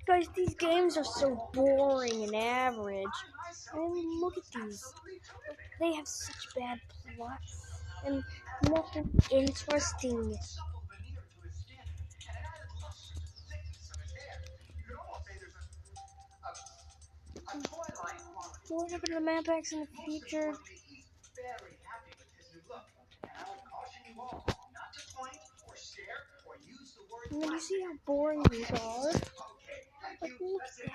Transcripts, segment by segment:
Guys, these games are so boring and average. I mean, look at these. They have such bad plots and nothing interesting. What happened to the map packs in the future? And then you see how boring these are. Like, look at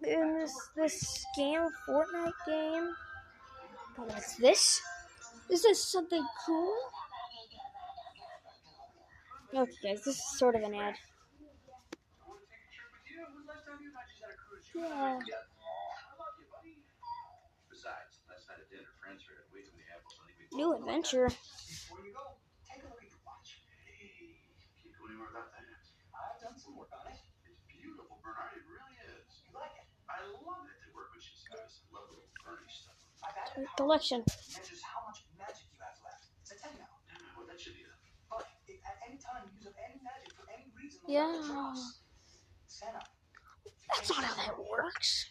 that. In this scam Fortnite game. But what's this? Is this something cool? Okay, guys, this is sort of an ad. Yeah. New adventure. Collection. Yeah. That's not how that works.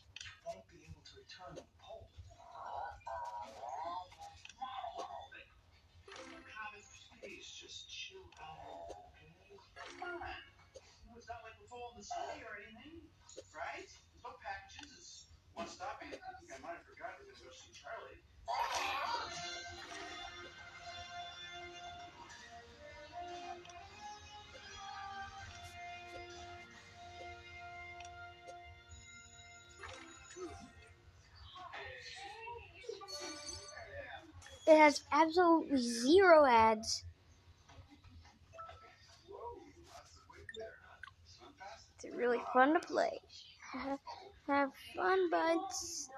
It has absolutely zero ads. It's really fun to play. Have fun, buds.